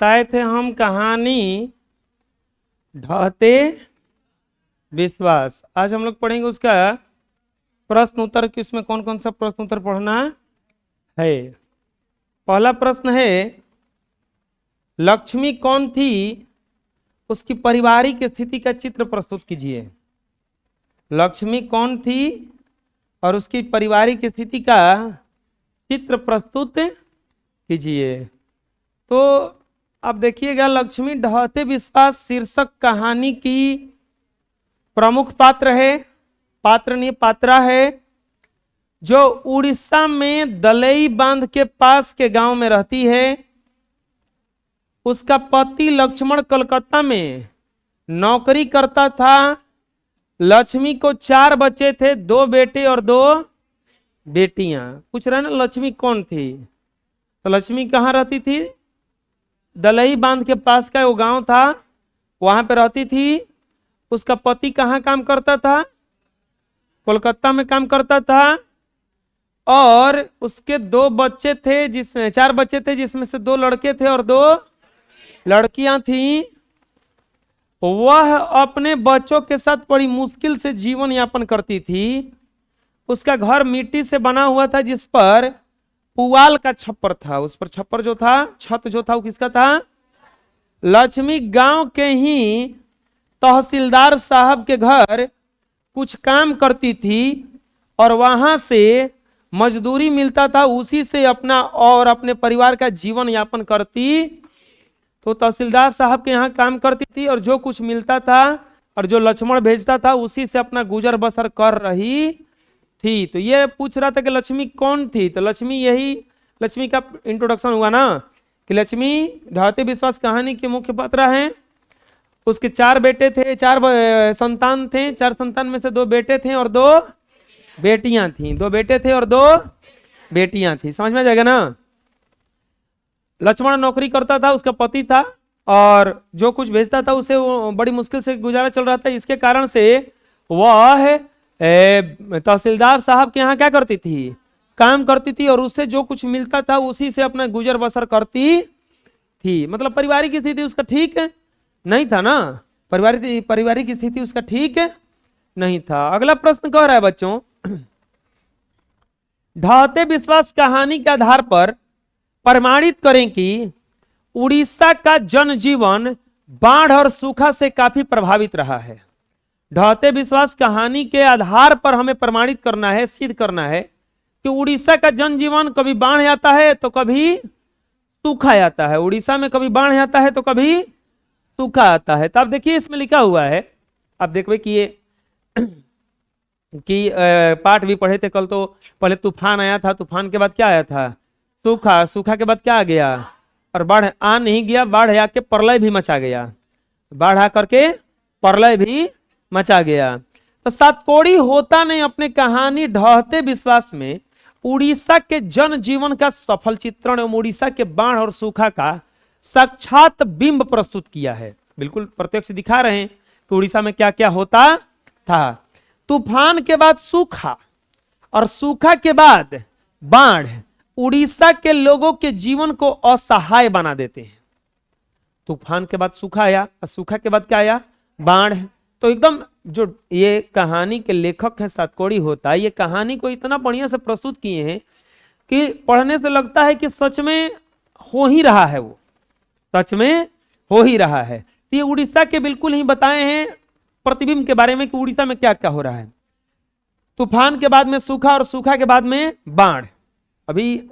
बताए थे हम कहानी ढहते विश्वास। आज हम लोग पढ़ेंगे उसका प्रश्न उत्तर कि उसमें कौन कौन सा प्रश्न उत्तर पढ़ना है। पहला प्रश्न है, लक्ष्मी कौन थी, उसकी पारिवारिक स्थिति का चित्र प्रस्तुत कीजिए। लक्ष्मी कौन थी और उसकी पारिवारिक स्थिति का चित्र प्रस्तुत कीजिए। तो अब देखिएगा, लक्ष्मी ढहते विश्वास शीर्षक कहानी की प्रमुख पात्र है, पात्र नहीं पात्रा है, जो उड़ीसा में दलई बांध के पास के गांव में रहती है। उसका पति लक्ष्मण कलकत्ता में नौकरी करता था। लक्ष्मी को 4 बच्चे थे, 2 बेटे और 2 बेटियां। पूछ रहे ना लक्ष्मी कौन थी, तो लक्ष्मी कहाँ रहती थी? दलई बांध के पास का वो गांव था, वहां पे रहती थी। उसका पति कहाँ काम करता था? कोलकाता में काम करता था। और उसके 2 बच्चे थे, जिसमें 4 बच्चे थे, जिसमें से 2 लड़के थे और 2 लड़कियां थी। वह अपने बच्चों के साथ बड़ी मुश्किल से जीवन यापन करती थी। उसका घर मिट्टी से बना हुआ था, जिस पर पुआल का छप्पर था। उस पर छप्पर जो था, छत जो था, वो किसका था? लक्ष्मी गांव के ही तहसीलदार साहब के घर कुछ काम करती थी और वहां से मजदूरी मिलता था, उसी से अपना और अपने परिवार का जीवन यापन करती। तो तहसीलदार साहब के यहाँ काम करती थी और जो कुछ मिलता था और जो लक्ष्मण भेजता था, उसी से अपना गुजर बसर कर रही थी। तो ये पूछ रहा था कि लक्ष्मी कौन थी। तो लक्ष्मी का इंट्रोडक्शन हुआ ना कि लक्ष्मी ढहते विश्वास कहानी के मुख्य पात्र हैं। उसके 4 बेटे थे, 4 संतान थे। 4 संतान में से 2 बेटे थे और 2 बेटियां थी। 2 बेटे थे और 2 बेटियां थी। समझ में आ जाएगा ना। लक्ष्मण नौकरी करता था, उसका पति था, और जो कुछ भेजता था उसे वो बड़ी मुश्किल से गुजारा चल रहा था। इसके कारण से वह तहसीलदार साहब के यहाँ क्या करती थी? काम करती थी, और उससे जो कुछ मिलता था उसी से अपना गुजर बसर करती थी। मतलब पारिवारिक स्थिति उसका ठीक नहीं था ना। पारिवारिक स्थिति उसका ठीक नहीं था। अगला प्रश्न कह रहा है बच्चों, ढहते विश्वास कहानी के आधार पर प्रमाणित करें कि उड़ीसा का जनजीवन बाढ़ और सूखा से काफी प्रभावित रहा है। ढहते विश्वास कहानी के आधार पर हमें प्रमाणित करना है, सिद्ध करना है कि उड़ीसा का जनजीवन कभी बाढ़ आता है तो कभी सूखा आता है। उड़ीसा में कभी बाढ़ आता है तो कभी सूखा आता है। तो आप देखिए इसमें लिखा हुआ है, आप देखिए कि ये कि पाठ भी पढ़े थे कल। तो पहले तूफान आया था, तूफान के बाद क्या आया था? सूखा। सूखा के बाद क्या आ गया? और बाढ़ आ नहीं गया, बाढ़ आके प्रलय भी मचा गया। बाढ़ आकर के प्रलय भी मचा गया। तो सातकोड़ी होता ने अपने कहानी ढहते विश्वास में उड़ीसा के जनजीवन का सफल चित्रण एवं उड़ीसा के बाढ़ और सूखा का साक्षात बिंब प्रस्तुत किया है। बिल्कुल प्रत्यक्ष दिखा रहे हैं कि उड़ीसा में क्या क्या होता था। तूफान के बाद सूखा और सूखा के बाद बाढ़ उड़ीसा के लोगों के जीवन को असहाय बना देते हैं। तूफान के बाद सूखा आया और सूखा के बाद क्या आया? बाढ़। तो एकदम जो ये कहानी के लेखक हैं सातकोड़ी होता है, ये कहानी को इतना बढ़िया से प्रस्तुत किए हैं कि पढ़ने से लगता है कि सच में हो ही रहा है, वो सच में हो ही रहा है। तो ये उड़ीसा के बिल्कुल ही बताए हैं प्रतिबिंब के बारे में कि उड़ीसा में क्या क्या हो रहा है। तूफान के बाद में सूखा और सूखा के बाद में बाढ़। अभी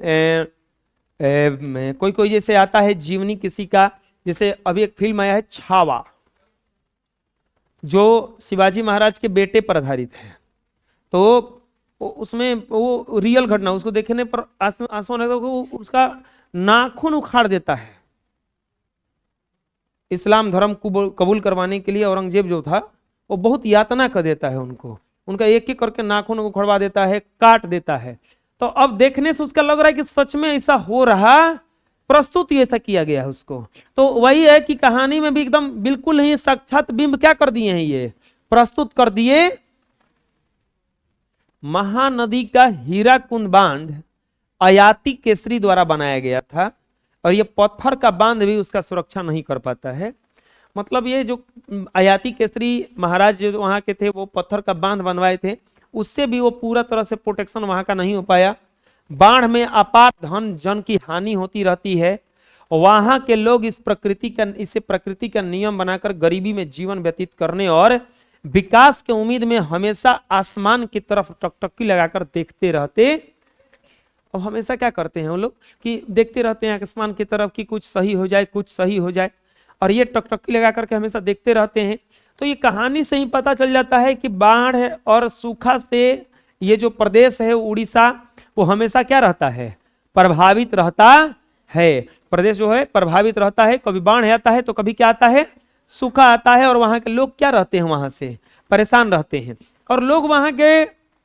कोई कोई जैसे आता है जीवनी किसी का, जैसे अभी एक फिल्म आया है छावा, जो शिवाजी महाराज के बेटे पर आधारित है। तो उसमें वो रियल घटना, उसको देखने पर आंसू आने लगता है। उसका नाखून उखाड़ देता है। इस्लाम धर्म कबूल करवाने के लिए औरंगजेब जो था वो बहुत यातना कर देता है उनको, उनका एक एक करके नाखून उखड़वा देता है, काट देता है। तो अब देखने से उसका लग रहा है कि सच में ऐसा हो रहा, प्रस्तुत ऐसा किया गया है उसको। तो वही है कि कहानी में भी एकदम बिल्कुल ही साक्षात बिंब क्या कर दिए हैं, ये प्रस्तुत कर दिए। महानदी का हीराकुंड बांध अयाती केसरी द्वारा बनाया गया था। और ये पत्थर का बांध भी उसका सुरक्षा नहीं कर पाता है। मतलब ये जो आयाती केसरी महाराज जो वहां के थे, वो पत्थर का बांध बनवाए थे, उससे भी वो पूरा तरह से प्रोटेक्शन वहां का नहीं हो पाया। बाढ़ में अपार धन जन की हानि होती रहती है। वहां के लोग इसे प्रकृति का नियम बनाकर गरीबी में जीवन व्यतीत करने और विकास के उम्मीद में हमेशा आसमान की तरफ टकटकी लगाकर देखते रहते। अब हमेशा क्या करते हैं वो लोग कि देखते रहते हैं आसमान की तरफ कि कुछ सही हो जाए, कुछ सही हो जाए, और ये टकटकी लगा करके हमेशा देखते रहते हैं। तो ये कहानी से ही पता चल जाता है कि बाढ़ और सूखा से ये जो प्रदेश है उड़ीसा, वो हमेशा क्या रहता है, प्रभावित रहता है। प्रदेश जो है प्रभावित रहता है, कभी बाढ़ आता है तो कभी क्या आता है, सूखा आता है। और वहां के लोग क्या रहते हैं, वहां से परेशान रहते हैं। और लोग वहां के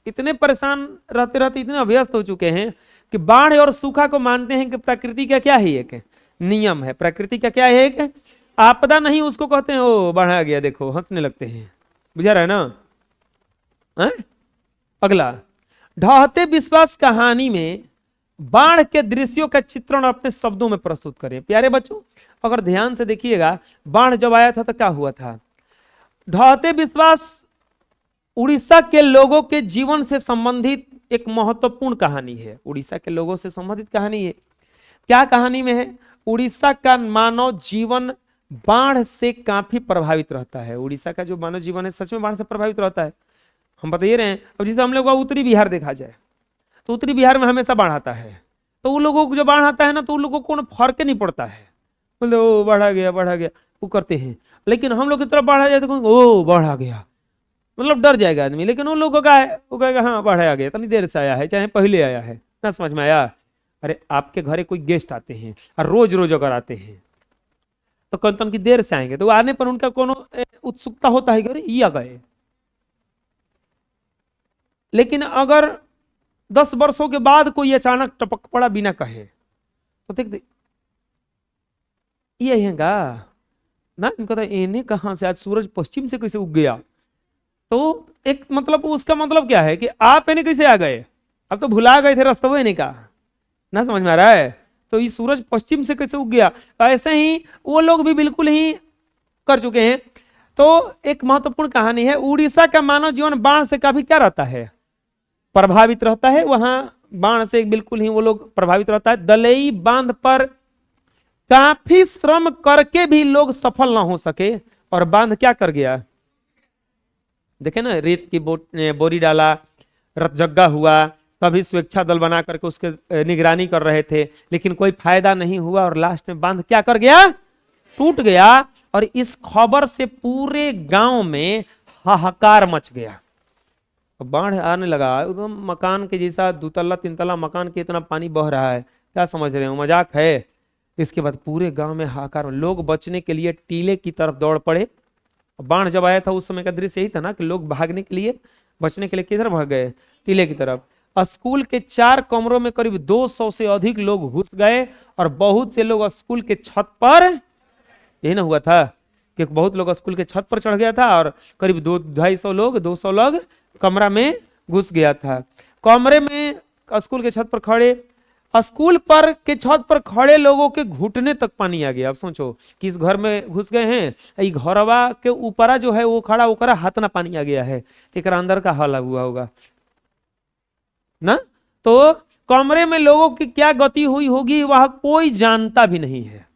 इतने परेशान रहते रहते इतने अभ्यस्त हो चुके हैं कि बाढ़ और सूखा को मानते हैं कि प्रकृति का क्या है, एक नियम है। प्रकृति का क्या है, एक आपदा नहीं, उसको कहते हैं ओ बढ़ा गया, देखो हंसने लगते हैं, बुझा रहा है ना। अगला, ढहते विश्वास कहानी में बाढ़ के दृश्यों का चित्रण अपने शब्दों में प्रस्तुत करें। प्यारे बच्चों, अगर ध्यान से देखिएगा, बाढ़ जब आया था तो क्या हुआ था। ढहते विश्वास उड़ीसा के लोगों के जीवन से संबंधित एक महत्वपूर्ण कहानी है। उड़ीसा के लोगों से संबंधित कहानी है। क्या कहानी में है, उड़ीसा का मानव जीवन बाढ़ से काफी प्रभावित रहता है। उड़ीसा का जो मानव जीवन है सच में बाढ़ से प्रभावित रहता है। हम बता रहे हैं। अब जैसे हम लोग का उत्तरी बिहार देखा जाए तो उत्तरी बिहार में हमेशा बाढ़ आता है, तो उन लोगों को जो बाढ़ आता है ना, तो उन लोगों को फर्क नहीं पड़ता है, बोले ओ बढ़ा गया वो करते हैं। लेकिन हम लोग की तरफ बाढ़ आ जाए तो ओ बढ़ आ गया, मतलब डर जाएगा आदमी। लेकिन उन लोगों का है, वो कहेगा हाँ बढ़ आ गया, इतनी देर से आया है, चाहे पहले आया है, ना समझ में आया। अरे आपके घरे कोई गेस्ट आते हैं और रोज रोज अगर आते हैं तो कौन तन की देर से आएंगे, तो आने पर उनका कोनो उत्सुकता होता है कि अरे ये आ गए। लेकिन अगर 10 वर्षों के बाद कोई अचानक टपक पड़ा बिना कहे, तो देख ये हैगा ना, इनका तो इन्हें कहां से आज सूरज पश्चिम से कैसे उग गया। तो एक मतलब उसका मतलब क्या है कि आप इन्हें कैसे आ गए, अब तो भुला गए थे रास्ता वो इन्हें का, ना समझ में आ रहा है। तो ये सूरज पश्चिम से कैसे उग गया, ऐसे ही वो लोग भी बिल्कुल ही कर चुके हैं। तो एक महत्वपूर्ण कहानी है। उड़ीसा का मानव जीवन बाढ़ से काफी क्या रहता है, प्रभावित रहता है। वहां बाढ़ से बिल्कुल ही वो लोग प्रभावित रहता है। दलई बांध पर काफी श्रम करके भी लोग सफल ना हो सके, और बांध क्या कर गया, देखे ना, रेत की बोरी डाला, रतजग्गा हुआ, सभी स्वेच्छा दल बना करके उसके निगरानी कर रहे थे, लेकिन कोई फायदा नहीं हुआ, और लास्ट में बांध क्या कर गया, टूट गया। और इस खबर से पूरे गांव में हाहाकार मच गया। बाढ़ आने लगा, एकदम मकान के जैसा 2 तल्ला 3 तल्ला मकान के इतना पानी बह रहा है, क्या समझ रहे हो, मजाक है। इसके बाद पूरे गांव में हाहाकार, लोग बचने के लिए टीले की तरफ दौड़ पड़े। बाढ़ जब आया था उस समय का दृश्य यही था ना कि लोग भागने के लिए, बचने के लिए किधर भाग गए, टीले की तरफ। स्कूल के 4 कमरों में करीब 200 से अधिक लोग घुस गए, और बहुत से लोग स्कूल के छत पर, यही ना हुआ था कि बहुत लोग स्कूल के छत पर चढ़ गया था, और करीब 200 लोग कमरा में घुस गया था। कमरे में स्कूल के छत पर खड़े, स्कूल पर के छत पर खड़े लोगों के घुटने तक पानी आ गया। अब सोचो कि इस घर में घुस गए हैं, ये घरवा के ऊपरा जो है वो खड़ा होकर हाथ ना पानी आ गया है, एक अंदर का हाल हुआ होगा ना। तो कमरे में लोगों की क्या गति हुई होगी वह कोई जानता भी नहीं है,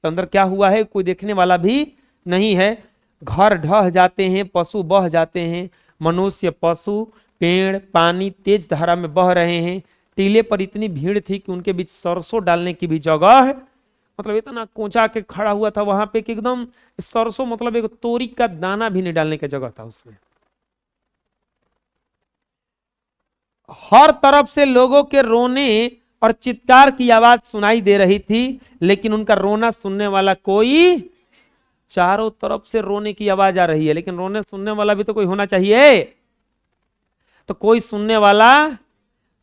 तो अंदर क्या हुआ है कोई देखने वाला भी नहीं है। घर ढह जाते हैं, पशु बह जाते हैं, मनुष्य, पशु, पेड़ पानी तेज धारा में बह रहे हैं। टीले पर इतनी भीड़ थी कि उनके बीच सरसों डालने की भी जगह है, मतलब इतना कोचा के खड़ा हुआ था वहां पे कि एकदम सरसों, मतलब एक तोरी का दाना भी नहीं डालने की जगह था उसमें। हर तरफ से लोगों के रोने और चित्कार की आवाज सुनाई दे रही थी, लेकिन उनका रोना सुनने वाला कोई, चारों तरफ से रोने की आवाज आ रही है, लेकिन रोने सुनने वाला भी तो कोई होना चाहिए, तो कोई सुनने वाला।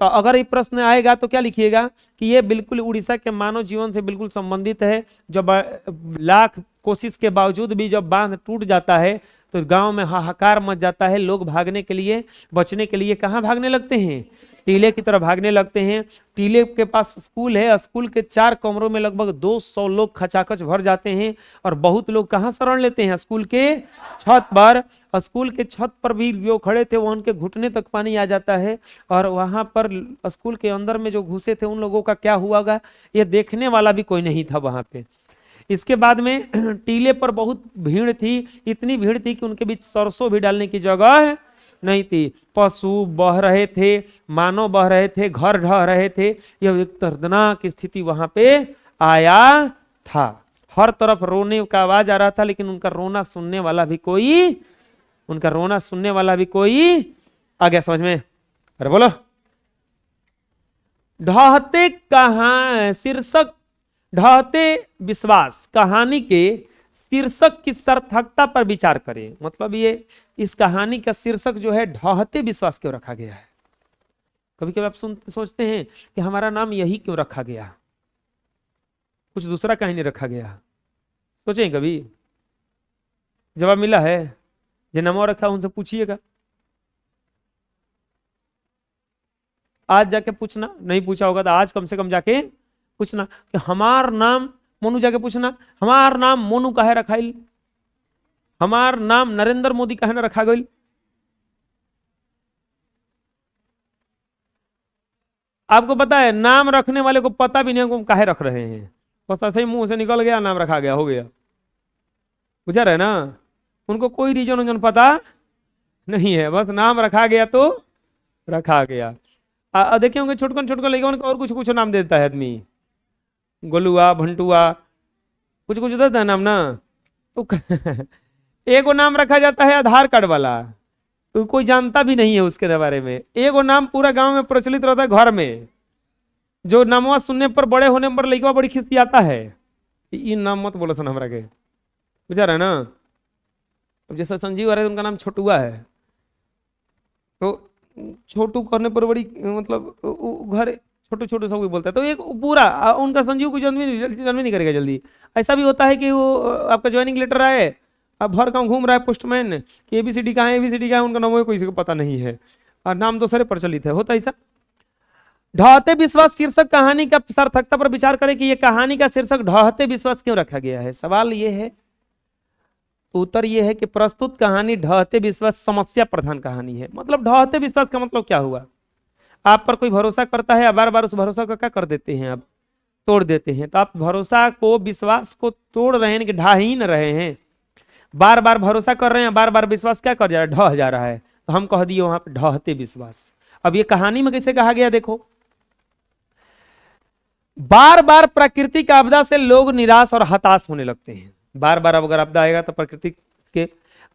तो अगर ये प्रश्न आएगा तो क्या लिखिएगा कि ये बिल्कुल उड़ीसा के मानव जीवन से बिल्कुल संबंधित है। जब लाख कोशिश के बावजूद भी जब बांध टूट जाता है तो गांव में हाहाकार मच जाता है। लोग भागने के लिए, बचने के लिए कहां भागने लगते हैं, टीले की तरफ भागने लगते हैं। टीले के पास स्कूल है, स्कूल के 4 कमरों में लगभग 200 लोग खचाखच भर जाते हैं और बहुत लोग कहाँ शरण लेते हैं? स्कूल के छत पर। स्कूल के छत पर भी जो खड़े थे वो उनके घुटने तक पानी आ जाता है और वहां पर स्कूल के अंदर में जो घुसे थे उन लोगों का क्या हुआ ये देखने वाला भी कोई नहीं था वहां पे। इसके बाद में टीले पर बहुत भीड़ थी, इतनी भीड़ थी कि उनके बीच सरसों भी डालने की जगह नहीं थी। पशु बह रहे थे, मानव बह रहे थे, घर ढह रहे थे। यह एक दर्दनाक स्थिति वहां पे आया था। हर तरफ रोने का आवाज आ रहा था, लेकिन उनका रोना सुनने वाला भी कोई आ गया समझ में? अरे बोलो। ढहते कहां शीर्षक, ढहते विश्वास कहानी के शीर्षक की सार्थकता पर विचार करें। मतलब ये इस कहानी का शीर्षक जो है ढहते विश्वास क्यों रखा गया है? कभी कभी आप सोचते हैं कि हमारा नाम यही क्यों रखा गया, कुछ दूसरा कहीं नहीं रखा गया। सोचें कभी? जवाब मिला है? जो नाम रखा उनसे पूछिएगा। आज जाके पूछना, नहीं पूछा होगा तो आज कम से कम जाके पूछना कि हमार नाम मोनू, जाके पूछना हमार नाम मोनू काहे रखाइल, हमार नाम नरेंद्र मोदी काहे ना रखा गई। आपको पता है नाम रखने वाले को पता भी नहीं काहे रख रहे हैं, बस ऐसे ही मुंह से निकल गया, नाम रखा गया, हो गया। बुझा रहे ना? उनको कोई रीजन पता नहीं है, बस नाम रखा गया तो रखा गया। देखिए होंगे छोटकन लड़का और कुछ नाम देता है आदमी, गोलुआ, भंटुआ, कुछ देता है नाम ना। तो एगो नाम रखा जाता है आधार कार्ड वाला, तो कोई जानता भी नहीं है उसके बारे में। एगो नाम पूरा गांव में प्रचलित रहता है घर में, जो नामवा सुनने पर बड़े होने पर लड़का बड़ी खिसियाता है, ये नाम मत बोलो सन हमरा के। बुझा रहे ना? अब जैसा संजीव आ रहे उनका नाम छोटुआ है, तो छोटू करने पर बड़ी मतलब घर छोटे सब कोई बोलता है, तो एक पूरा उनका संजीव को जन्म नहीं करेगा जल्दी। ऐसा भी होता है कि वो आपका ज्वाइनिंग लेटर आए, अब भर गाँव घूम रहा है पोस्टमैन कि ABCD कहाँ है, ABCD कहाँ है, उनका नाम कोई को पता नहीं है और नाम दूसरे प्रचलित है, होता ऐसा। ढहते विश्वास शीर्षक कहानी का सार्थकता पर विचार करें कि यह कहानी का शीर्षक ढहते विश्वास क्यों रखा गया है। सवाल यह है, उत्तर यह है कि प्रस्तुत कहानी ढहते विश्वास समस्या प्रधान कहानी है। मतलब ढहते विश्वास का मतलब क्या हुआ? आप पर कोई भरोसा करता है, बार बार उस भरोसा को क्या कर देते हैं, आप तोड़ देते हैं। तो आप भरोसा को, विश्वास को तोड़ रहे हैं कि ढा ही न रहे हैं, बार बार भरोसा कर रहे हैं, बार बार विश्वास क्या कर जा रहा है, ढह जा रहा है। तो हम कह दिए वहां पर ढहते विश्वास। अब ये कहानी में कैसे कहा गया देखो, बार बार प्राकृतिक आपदा से लोग निराश और हताश होने लगते हैं। बार बार अगर आपदा आएगा तो प्रकृति के,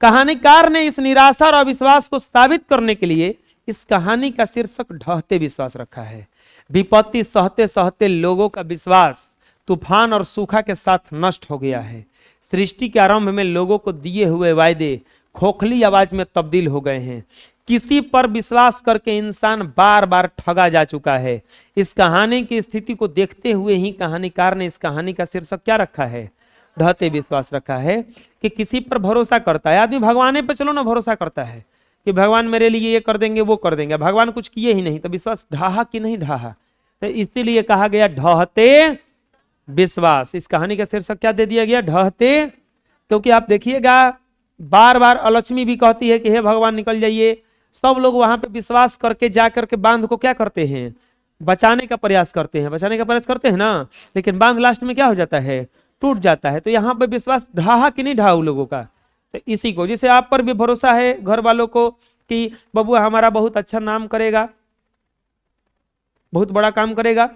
कहानीकार ने इस निराशा और अविश्वास को साबित करने के लिए इस कहानी का शीर्षक ढहते विश्वास रखा है। विपत्ति सहते सहते लोगों का विश्वास तूफान और सूखा के साथ नष्ट हो गया है। सृष्टि के आरंभ में लोगों को दिए हुए वायदे खोखली आवाज में तब्दील हो गए हैं। किसी पर विश्वास करके इंसान बार बार ठगा जा चुका है। इस कहानी की स्थिति को देखते हुए ही कहानीकार ने इस कहानी का शीर्षक क्या रखा है, ढहते विश्वास रखा है। कि किसी पर भरोसा करता है आदमी, भगवान पे चलो ना भरोसा करता है कि भगवान मेरे लिए ये कर देंगे वो कर देंगे, भगवान कुछ किए ही नहीं, तो विश्वास ढहा कि नहीं ढहा। तो इसीलिए कहा गया ढहते विश्वास। इस कहानी का शीर्षक क्या दे दिया गया, ढहते। क्योंकि आप देखिएगा बार बार अलक्ष्मी भी कहती है कि हे भगवान निकल जाइए। सब लोग वहां पे विश्वास करके जाकर के बांध को क्या करते हैं, बचाने का प्रयास करते हैं ना, लेकिन बांध लास्ट में क्या हो जाता है, टूट जाता है। तो यहाँ पे विश्वास ढहा कि नहीं ढहा उन लोगों का। तो इसी को, जिसे आप पर भी भरोसा है घर वालों को कि बबुआ हमारा बहुत अच्छा नाम करेगा, बहुत बड़ा काम करेगा,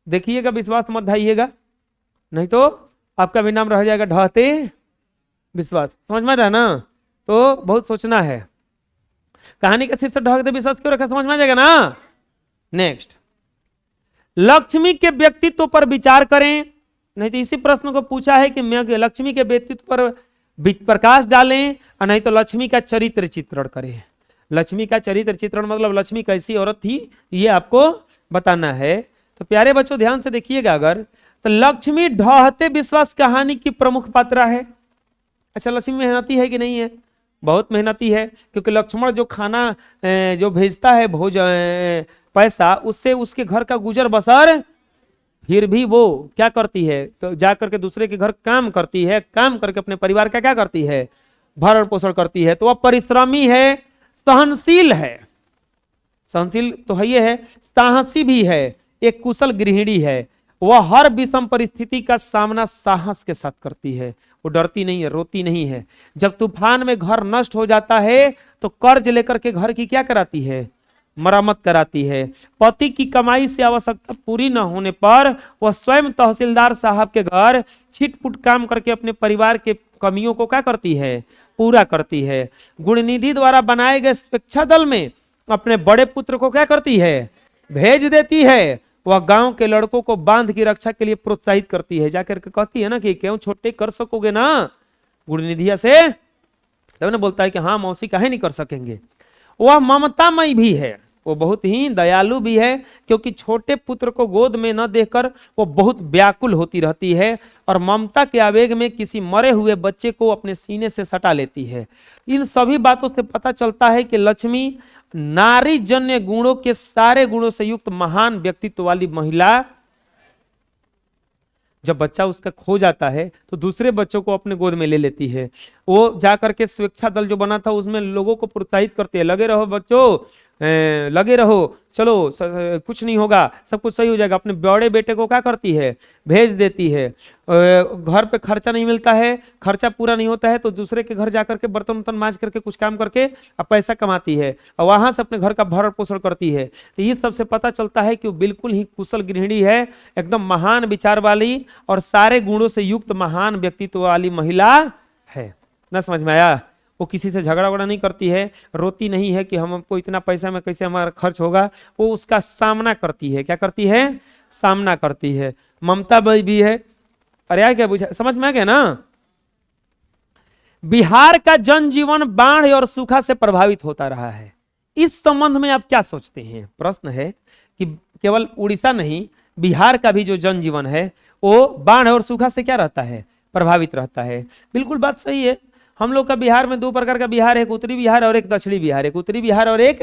देखिएगा विश्वास मत ढाइएगा, नहीं तो आपका भी नाम रह जाएगा ढहते विश्वास। समझ में रहा ना? तो बहुत सोचना है। कहानी का शीर्षक ढहते विश्वास क्यों रखा, समझ में आ जाएगा ना? नेक्स्ट, लक्ष्मी के व्यक्तित्व पर विचार करें। नहीं तो इसी प्रश्न को पूछा है कि मैं लक्ष्मी के व्यक्तित्व पर प्रकाश डालें और नहीं तो लक्ष्मी का चरित्र चित्रण करें। लक्ष्मी का चरित्र चित्रण मतलब लक्ष्मी कैसी औरत थी ये आपको बताना है। तो प्यारे बच्चों ध्यान से देखिएगा, अगर तो लक्ष्मी ढहते विश्वास कहानी की प्रमुख पात्रा है। अच्छा, लक्ष्मी मेहनती है कि नहीं है? बहुत मेहनती है, क्योंकि लक्ष्मण जो खाना जो भेजता है भोज पैसा, उससे उसके घर का गुजर बसर, फिर भी वो क्या करती है, तो जा करके दूसरे के घर काम करती है, काम करके अपने परिवार का क्या करती है, भरण पोषण करती है। तो वह परिश्रमी है, सहनशील है, सहनशील तो है, ये है, साहसी भी है, एक कुशल गृहिणी है। वह हर विषम परिस्थिति का सामना साहस के साथ करती है, वो डरती नहीं है, रोती नहीं है। जब तूफान में घर नष्ट हो जाता है तो कर्ज लेकर के घर की क्या कराती है, मरम्मत कराती है। पति की कमाई से आवश्यकता पूरी न होने पर वह स्वयं तहसीलदार साहब के घर छिटपुट काम करके अपने परिवार के कमियों को क्या करती है, पूरा करती है। गुणनिधि द्वारा बनाए गए शिक्षा दल में अपने बड़े पुत्र को क्या करती है, भेज देती है। वह गांव के लड़कों को बांध की रक्षा के लिए प्रोत्साहित करती है, जाकर के कहती है ना कि क्यों छोटे कर सकोगे ना गुणनिधिया से, तब ना बोलता है कि हाँ मौसी काहे नहीं कर सकेंगे। वह ममतामयी भी है, वो बहुत ही दयालु भी है, क्योंकि छोटे पुत्र को गोद में न देखकर वो बहुत व्याकुल होती रहती है और ममता के आवेग में किसी मरे हुए बच्चे को अपने सीने से सटा लेती है। इन सभी बातों से पता चलता है कि लक्ष्मी नारी जन्य गुणों के सारे गुणों से युक्त महान व्यक्तित्व वाली महिला। जब बच्चा उसका खो जाता है तो दूसरे बच्चों को अपने गोद में ले लेती है। वो जाकर के शिक्षा दल जो बना था उसमें लोगों को प्रोत्साहित करती है, लगे रहो बच्चों, लगे रहो, चलो कुछ नहीं होगा, सब कुछ सही हो जाएगा। अपने बड़े बेटे को क्या करती है, भेज देती है। घर पे खर्चा नहीं मिलता है, खर्चा पूरा नहीं होता है तो दूसरे के घर जाकर के बर्तन वर्तन मांज करके कुछ काम करके अब पैसा कमाती है और वहां से अपने घर का भरण पोषण करती है। तो ये सबसे पता चलता है कि वो बिल्कुल ही कुशल गृहिणी है, एकदम महान विचार वाली और सारे गुणों से युक्त महान व्यक्तित्व वाली महिला है। ना समझ में आया? वो किसी से झगड़ा वगड़ा नहीं करती है, रोती नहीं है कि हमको इतना पैसा में कैसे हमारा खर्च होगा, वो उसका सामना करती है। क्या करती है? सामना करती है। ममता भी है। अरे यार क्या बुझा, समझ में आ गया ना? बिहार का जनजीवन बाढ़ और सूखा से प्रभावित होता रहा है। इस संबंध में आप क्या सोचते हैं? प्रश्न है कि केवल उड़ीसा नहीं, बिहार का भी जो जनजीवन है वो बाढ़ और सूखा से क्या रहता है, प्रभावित रहता है। बिल्कुल बात सही है। हम लोग का बिहार में दो प्रकार का बिहार है, एक उत्तरी बिहार और एक दक्षिणी बिहार, एक उत्तरी बिहार और एक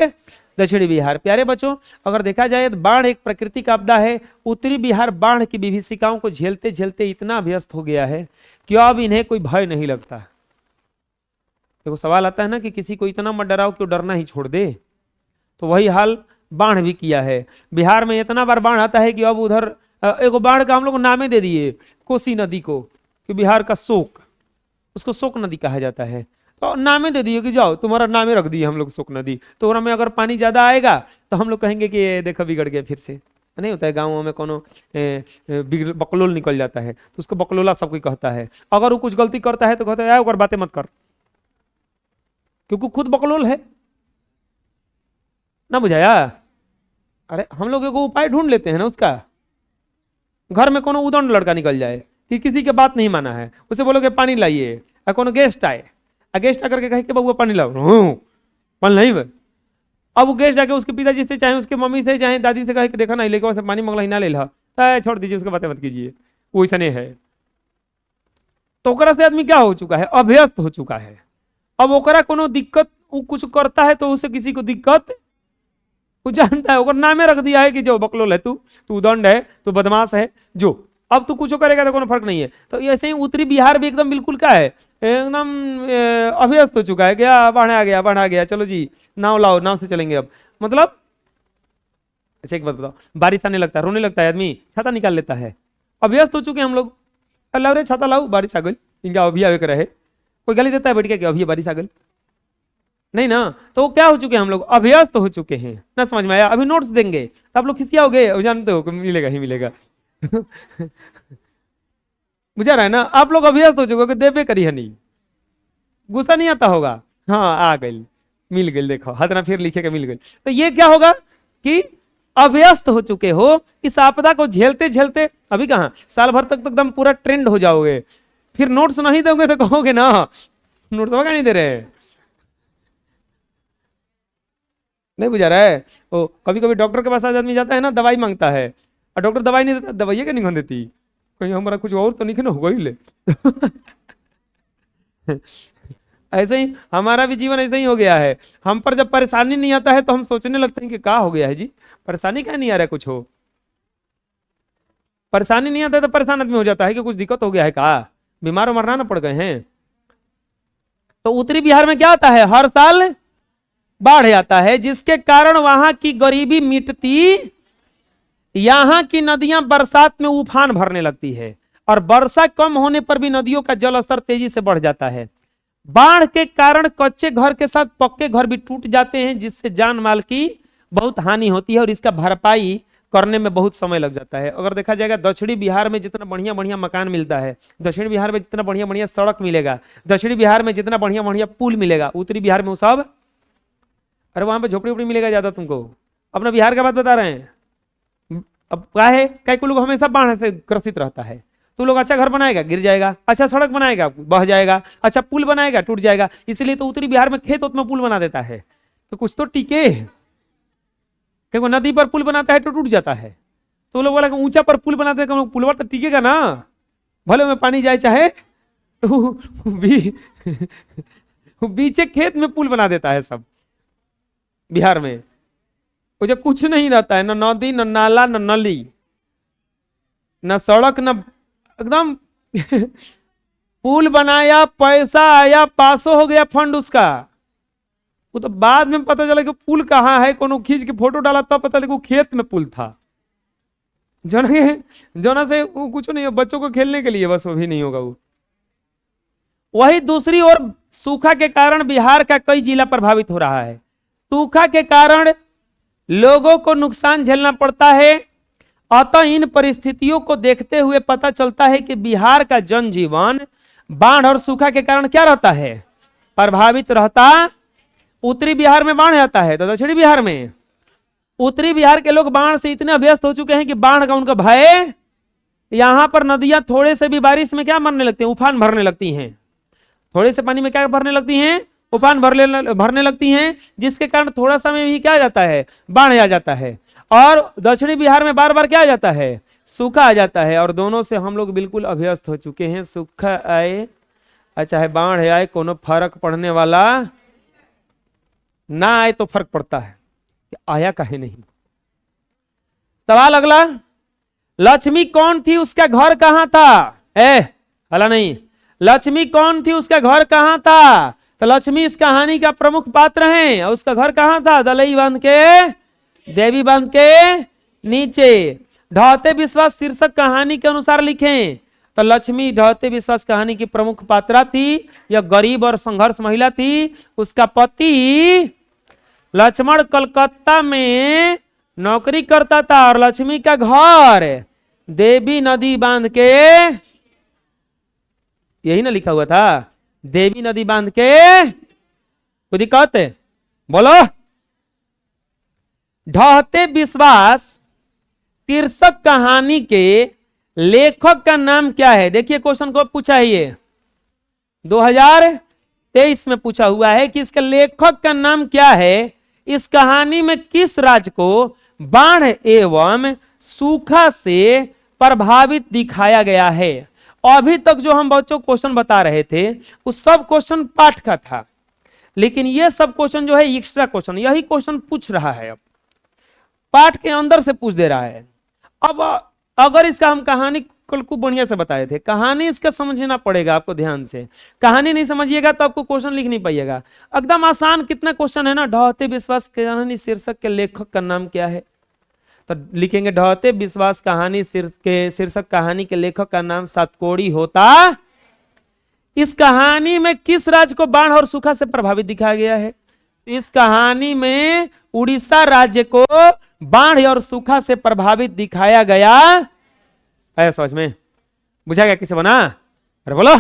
दक्षिणी बिहार। प्यारे बच्चों, अगर देखा जाए तो बाढ़ एक प्राकृतिक आपदा है। उत्तरी बिहार बाढ़ की विभीषिकाओं को झेलते झेलते इतना व्यस्त हो गया है कि अब इन्हें कोई भय नहीं लगता। देखो सवाल आता है ना कि किसी को इतना मत डराओ कि वो डरना ही छोड़ दे, तो वही हाल बाढ़ भी किया है। बिहार में इतना बार बाढ़ आता है कि अब उधर एक बाढ़ का हम लोग नामे दे दिए कोसी नदी को कि बिहार का शोक, उसको शोक नदी कहा जाता है। तो नामे दे दिए कि जाओ तुम्हारा नामे रख दिए हम लोग शोक नदी। तो ओरा में अगर पानी ज्यादा आएगा तो हम लोग कहेंगे कि देखो बिगड़ गया फिर से। नहीं होता है गाँवों में कोनो बकलोल निकल जाता है तो उसको बकलोला सब कोई कहता है। अगर वो कुछ गलती करता है तो कहता है यार बातें मत कर, क्योंकि खुद बकलोल है ना। बुझाया? अरे हम लोग एक उपाय ढूंढ लेते हैं ना उसका। घर में कोनो उदंड लड़का निकल जाए कि किसी के बात नहीं माना है, उसे बोलोगे पानी लाइए, और कोनो गेस्ट आए, गेस्ट आकर के कहे कि बबुआ पानी लाओ, पानी नहीं भाई। अब वो गेस्ट आके उसके पिताजी से चाहे उसके मम्मी से चाहे दादी से कहे कि देखा ना लेके से पानी मंगला ही ना ले ला, छोड़ दीजिए उसके बातें मत कीजिए, वो ऐसा नहीं है। तो ओकरा से आदमी क्या हो चुका है, अभ्यस्त हो चुका है। अब ओकरा कोनो दिक्कत, वो कुछ करता है तो उसे किसी को दिक्कत, वो जानता है, ओकर नामे रख दिया है कि जो बकलोल है तू उदंड है, तू बदमाश है, जो अब तू कुछ करेगा तो कोनो फर्क नहीं है। तो ऐसे ही उत्तरी बिहार भी एकदम बिल्कुल क्या है, एकदम अभ्यस्त हो चुका है। क्या बाढ़ आ गया, बाढ़ आ गया, चलो जी नाव लाओ, नाव से चलेंगे अब। मतलब अच्छा एक बात बताओ, बारिश आने लगता है, रोने लगता है आदमी, छाता निकाल लेता है। अभ्यस्त हो चुके हैं हम लोग। अल्लाह रे छाता लाओ, बारिश आ गई, इनका अभी आवे रहे, कोई गाली देता है बैठ के अभी बारिश आ गई? नहीं ना। तो क्या हो चुके हैं हम लोग, अभ्यस्त हो चुके हैं। ना समझ में आया? अभी नोट्स देंगे तो आप लोग खिसियाओगे, जानते हो मिलेगा ही मिलेगा। बुझा रहा है ना? आप लोग अभ्यस्त हो चुके हो, देवे करी है नहीं, गुस्सा नहीं आता होगा। हाँ आ गई, मिल गई, देखो हाथ ना फिर लिखेगा मिल गई। तो ये क्या होगा कि अभ्यस्त हो चुके हो इस आपदा को झेलते झेलते। अभी कहाँ साल भर तक तो एकदम पूरा ट्रेंड हो जाओगे, फिर नोट्स नहीं दोगे तो कहोगे ना नोट्स वगैरह नहीं दे रहे। नहीं बुझा रहा है? वो कभी कभी डॉक्टर के पास आदमी जाता है ना, दवाई मांगता है और डॉक्टर दवाई नहीं देता, दवाइयाँ क्या नहीं देती, कहीं हमारा कुछ और तो नहीं ना होगा ही ले। ऐसे ही हमारा भी जीवन ऐसे ही हो गया है। हम पर जब परेशानी नहीं आता है तो हम सोचने लगते हैं कि क्या हो गया है जी, परेशानी क्या नहीं आ रहा है, कुछ हो। परेशानी नहीं आता है तो परेशान आदमी हो जाता है कि कुछ दिक्कत हो गया है, कहा बीमार और मरना ना पड़ गए हैं। तो उत्तरी बिहार में क्या होता है, हर साल बाढ़ आता है, जिसके कारण वहां की गरीबी मिटती, यहां की नदियां बरसात में उफान भरने लगती है, और वर्षा कम होने पर भी नदियों का जल स्तर तेजी से बढ़ जाता है। बाढ़ के कारण कच्चे घर के साथ पक्के घर भी टूट जाते हैं, जिससे जान माल की बहुत हानि होती है, और इसका भरपाई करने में बहुत समय लग जाता है। अगर देखा जाएगा दक्षिणी बिहार में जितना बढ़िया बढ़िया मकान मिलता है, दक्षिण बिहार में जितना बढ़िया बढ़िया सड़क मिलेगा, दक्षिणी बिहार में जितना बढ़िया बढ़िया पुल मिलेगा, उत्तरी बिहार में वो सब, अरे वहां पे झोपड़ी उपड़ी मिलेगा ज्यादा तुमको। अपना बिहार का बात बता रहे हैं। अब क्या है, कई को लोग हमेशा बाढ़ से ग्रसित रहता है। तो लोग अच्छा घर बनाएगा गिर जाएगा, अच्छा सड़क बनाएगा बह जाएगा, अच्छा पुल बनाएगा टूट जाएगा। इसलिए तो उत्तरी बिहार में खेत उत में पुल बना देता है तो कुछ तो टिके, क्योंकि नदी पर पुल बनाता है तो टूट जाता है। तो लोग बोला कि ऊंचा पर पुल बनाते हैं, पुल पर तो टिकेगा ना, भले में पानी जाए चाहे, तो बीचे खेत में पुल बना देता है सब बिहार में। वो जो कुछ नहीं रहता है, न नदी न नाला न नली न सड़क न, एकदम पुल बनाया, पैसा आया, पासो हो गया फंड उसका। वो तो बाद में पता चला कि पुल कहाँ है, कोनो खींच के फोटो डाला तब पता लगा वो खेत में पुल था। जना से वो कुछ नहीं है, बच्चों को खेलने के लिए बस, वो भी नहीं होगा वो। वही दूसरी ओर सूखा के कारण बिहार का कई जिला प्रभावित हो रहा है। सूखा के कारण लोगों को नुकसान झेलना पड़ता है। अतः इन परिस्थितियों को देखते हुए पता चलता है कि बिहार का जनजीवन बाढ़ और सूखा के कारण क्या रहता है, प्रभावित रहता। उत्तरी बिहार में बाढ़ आता है तो दक्षिणी बिहार में, उत्तरी बिहार के लोग बाढ़ से इतने अभ्यस्त हो चुके हैं कि बाढ़ का उनका भय, यहां पर नदियां थोड़े से भी बारिश में क्या मरने लगती हैं, उफान भरने लगती हैं। थोड़े से पानी में क्या भरने लगती हैं, उफान भरने लगती हैं, जिसके कारण थोड़ा सा में भी क्या आ जाता है, बाढ़ आ जाता है। और दक्षिणी बिहार में बार बार क्या आ जाता है, सूखा आ जाता है। और दोनों से हम लोग बिल्कुल अभ्यस्त हो चुके हैं। सूखा आए चाहे बाढ़ आए, कोनो फर्क पड़ने वाला ना आए तो फर्क पड़ता है कि आया काहे नहीं। सवाल अगला, लक्ष्मी कौन थी, उसका घर कहां था? हला नहीं, लक्ष्मी कौन थी, उसका घर कहां था? तो लक्ष्मी इस कहानी का प्रमुख पात्र है, और उसका घर कहां था? दलई बांध के, देवी बांध के नीचे। ढहते विश्वास शीर्षक कहानी के अनुसार लिखें तो लक्ष्मी ढहते विश्वास कहानी की प्रमुख पात्रा थी। यह गरीब और संघर्ष महिला थी। उसका पति लक्ष्मण कलकत्ता में नौकरी करता था, और लक्ष्मी का घर देवी नदी बांध के, यही ना लिखा हुआ था, देवी नदी बांध के। कोई दिक्कत है बोलो? ढहते विश्वास शीर्षक कहानी के लेखक का नाम क्या है? देखिए क्वेश्चन को पूछा है, ये 2023 में पूछा हुआ है कि इसका लेखक का नाम क्या है। इस कहानी में किस राज्य को बाढ़ एवं सूखा से प्रभावित दिखाया गया है? अभी तक जो हम बच्चों क्वेश्चन बता रहे थे वो सब क्वेश्चन पाठ का था, लेकिन ये सब क्वेश्चन जो है एक्स्ट्रा क्वेश्चन, यही क्वेश्चन पूछ रहा है, अब पाठ के अंदर से पूछ दे रहा है। अब अगर इसका हम कहानी कल को बढ़िया से बताए थे, कहानी इसका समझना पड़ेगा आपको ध्यान से। कहानी नहीं समझिएगा तो आपको क्वेश्चन लिख नहीं पाइएगा। एकदम आसान कितना क्वेश्चन है ना। ढहते विश्वास कहानी शीर्षक के लेखक का नाम क्या है? तो लिखेंगे ढहते विश्वास कहानी शीर्षक कहानी के लेखक का नाम सातकोड़ी होता। इस कहानी में किस राज्य को बाढ़ और सूखा से प्रभावित दिखाया गया है? इस कहानी में उड़ीसा राज्य को बाढ़ और सूखा से प्रभावित दिखाया गया है। समझ में बुझा गया किसे बना? अरे बोलो,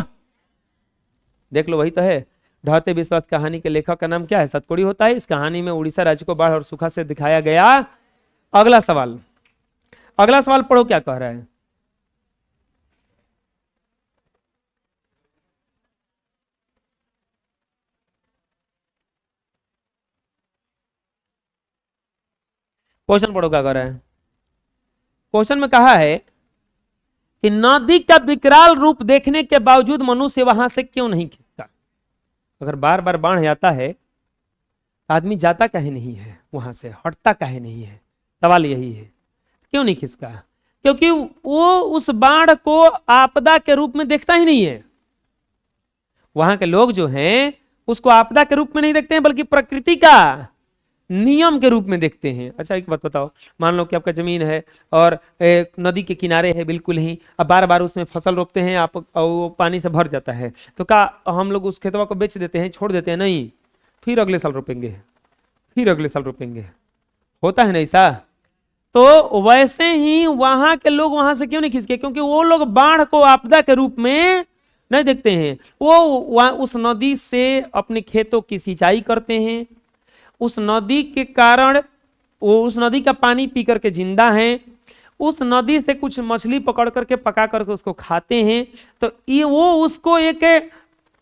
देख लो वही तो है। ढहते विश्वास कहानी के लेखक का नाम क्या है? सातकोड़ी होता है। इस कहानी में उड़ीसा राज्य को बाढ़ और सूखा से दिखाया गया। अगला सवाल, अगला सवाल पढ़ो क्या कह रहा है। क्वेश्चन पढ़ो क्या कह रहा है। क्वेश्चन में कहा है कि नदी का विकराल रूप देखने के बावजूद मनुष्य वहां से क्यों नहीं खिसका? अगर बार बार बाढ़ आता है तो आदमी जाता काहे नहीं है, वहां से हटता काहे नहीं है? सवाल यही है। क्यों नहीं खिसका? क्योंकि वो उस बाढ़ को आपदा के रूप में देखता ही नहीं है। वहां के लोग जो हैं उसको आपदा के रूप में नहीं देखते हैं, बल्कि प्रकृति का नियम के रूप में देखते हैं। अच्छा एक बात बताओ, मान लो कि आपका जमीन है और नदी के किनारे है बिल्कुल ही, अब बार बार उसमें फसल रोपते हैं आप और वो पानी से भर जाता है, तो क्या हम लोग उस खेतवा को बेच देते हैं, छोड़ देते हैं? नहीं, फिर अगले साल रोपेंगे, फिर अगले साल रोपेंगे। होता है ना ऐसा? तो वैसे ही वहां के लोग वहां से क्यों नहीं खिसके? क्योंकि वो लोग बाढ़ को आपदा के रूप में नहीं देखते हैं। वो उस नदी से अपने खेतों की सिंचाई करते हैं, उस नदी के कारण वो उस नदी का पानी पी करके जिंदा हैं, उस नदी से कुछ मछली पकड़ करके पका करके उसको खाते हैं। तो ये वो उसको एक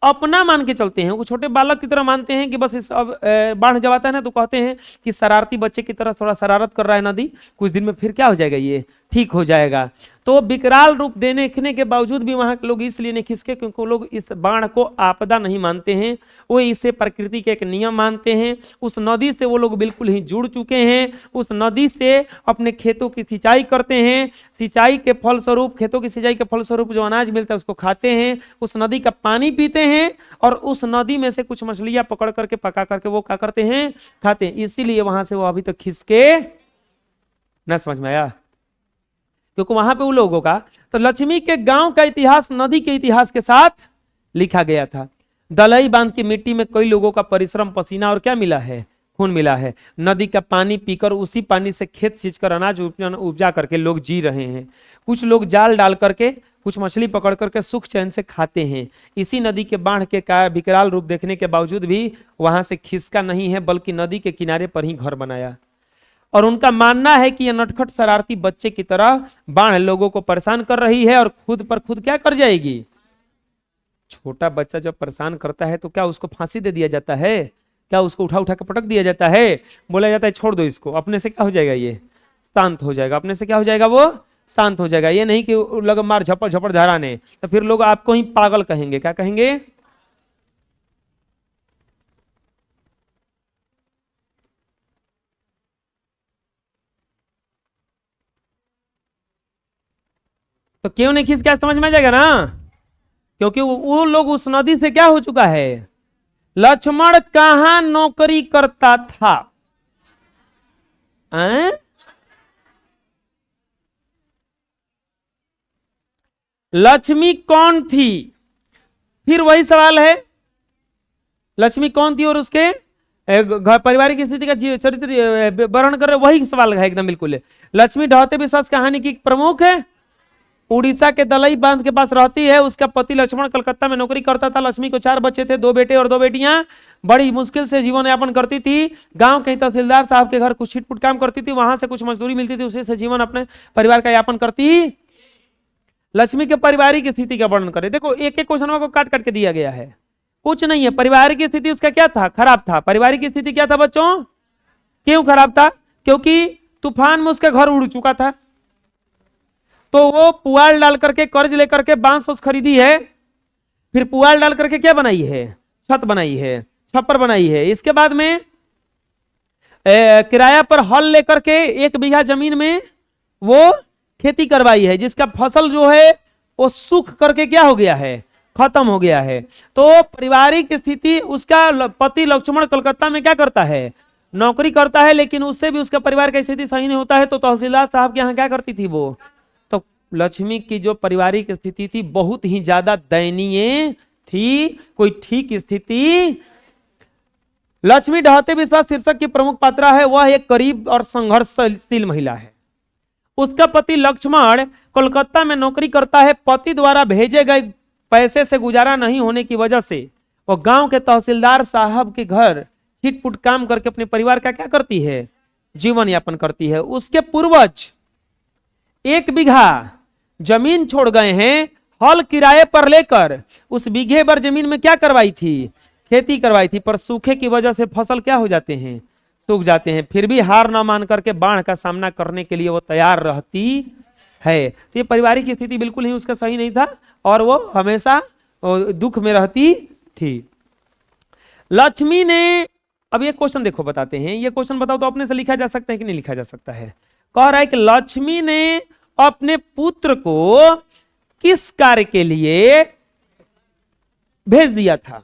अपना मान के चलते हैं, वो छोटे बालक की तरह मानते हैं कि बस इस अब बाढ़ जब आता है ना तो कहते हैं कि शरारती बच्चे की तरह थोड़ा शरारत कर रहा है नदी, कुछ दिन में फिर क्या हो जाएगा, ये ठीक हो जाएगा। तो विकराल रूप देखने के बावजूद भी वहां के लोग इसलिए नहीं खिसके क्योंकि वो लोग इस बाढ़ को आपदा नहीं मानते हैं, वो इसे प्रकृति के एक नियम मानते हैं। उस नदी से वो लोग बिल्कुल ही जुड़ चुके हैं, उस नदी से अपने खेतों की सिंचाई करते हैं, सिंचाई के फलस्वरूप, खेतों की सिंचाई के फलस्वरूप जो अनाज मिलता है उसको खाते हैं, उस नदी का पानी पीते हैं और उस नदी में से कुछ मछलियां पकड़ करके पका करके वो क्या करते हैं, खाते हैं। इसीलिए वहां से वो अभी तक खिसके ना। समझ में आया? क्योंकि वहां पे उन लोगों का, तो लक्ष्मी के गांव का इतिहास नदी के इतिहास के साथ लिखा गया था। दलई बांध की मिट्टी में कई लोगों का परिश्रम, पसीना और क्या मिला है, खून मिला है। नदी का पानी पीकर उसी पानी से खेत सींचकर अनाज उपजा करके लोग जी रहे हैं। कुछ लोग जाल डाल करके, कुछ मछली पकड़ करके सुख चैन से खाते हैं। इसी नदी के बाढ़ के कारण विकराल रूप देखने के बावजूद भी वहां से खिसका नहीं है, बल्कि नदी के किनारे पर ही घर बनाया। और उनका मानना है कि यह नटखट शरारती बच्चे की तरह बाढ़ लोगों को परेशान कर रही है और खुद पर खुद क्या कर जाएगी। छोटा बच्चा जब परेशान करता है तो क्या उसको फांसी दे दिया जाता है? क्या उसको उठा उठा के पटक दिया जाता है? बोला जाता है छोड़ दो इसको, अपने से क्या हो जाएगा, ये शांत हो जाएगा, अपने से क्या हो जाएगा, वो शांत हो जाएगा। ये नहीं कि लग मार झपड़ झपड़ धराने, तो फिर लोग आपको ही पागल कहेंगे। क्या कहेंगे? तो क्यों नहीं खींच, क्या समझ में आ जाएगा ना? क्योंकि वो लोग उस नदी से क्या हो चुका है। लक्ष्मण कहां नौकरी करता था? लक्ष्मी कौन थी? फिर वही सवाल है, लक्ष्मी कौन थी और उसके घर परिवार की स्थिति का चरित्र वर्णन कर रहे, वही सवाल है एकदम बिल्कुल। लक्ष्मी ढहते विश्वास कहानी की प्रमुख है, उड़ीसा के दलई बांध के पास रहती है। उसका पति लक्ष्मण कलकत्ता में नौकरी करता था। लक्ष्मी को 4 बच्चे थे, 2 बेटे और 2 बेटियां। बड़ी मुश्किल से जीवन यापन करती थी। गांव के तहसीलदार साहब के घर कुछ छिटपुट काम करती थी, वहां से कुछ मजदूरी मिलती थी, उसी से जीवन अपने परिवार का यापन करती। लक्ष्मी के पारिवारिक स्थिति का वर्णन करें। देखो एक एक क्वेश्चन को काट काट के दिया गया है, कुछ नहीं है। पारिवारिक स्थिति उसका क्या था? खराब था। पारिवारिक स्थिति क्या था बच्चों? क्यों खराब था? क्योंकि तूफान में उसका घर उड़ चुका था, तो वो पुआल डाल करके कर्ज लेकर के बांस उस खरीदी है, फिर पुआल डाल करके क्या बनाई है? छत बनाई है, छप्पर बनाई है। इसके बाद में किराया पर हल लेकर के 1 बीघा जमीन में वो खेती करवाई है, जिसका फसल जो है वो सूख करके क्या हो गया है? खत्म हो गया है। तो पारिवारिक स्थिति, उसका पति लक्ष्मण कलकत्ता में क्या करता है? नौकरी करता है, लेकिन उससे भी उसका परिवार का स्थिति सही नहीं होता है। तो तहसीलदार साहब के यहाँ क्या करती थी वो? तो लक्ष्मी की जो पारिवारिक स्थिति थी बहुत ही ज्यादा दयनीय थी, कोई ठीक स्थिति। लक्ष्मी ढहते विश्वास शीर्षक की प्रमुख पात्रा है, वह एक गरीब और संघर्षशील महिला है। उसका पति लक्ष्मण कोलकाता में नौकरी करता है। पति द्वारा भेजे गए पैसे से गुजारा नहीं होने की वजह से वो गांव के तहसीलदार साहब के घर छिटपुट काम करके अपने परिवार का क्या करती है? जीवन यापन करती है। उसके पूर्वज 1 बीघा जमीन छोड़ गए हैं, हल किराए पर लेकर उस बीघे भर जमीन में क्या करवाई थी? खेती करवाई थी। पर सूखे की वजह से फसल क्या हो जाते हैं? सूख जाते हैं। फिर भी हार ना मान करके बाढ़ का सामना करने के लिए वो तैयार रहती है। तो ये पारिवारिक स्थिति बिल्कुल ही उसका सही नहीं था और वो हमेशा दुख में रहती थी। लक्ष्मी ने, अब ये क्वेश्चन देखो बताते हैं, ये क्वेश्चन बताओ तो अपने से लिखा जा सकता है कि नहीं लिखा जा सकता है। कह रहा है कि लक्ष्मी ने अपने पुत्र को किस कार्य के लिए भेज दिया था?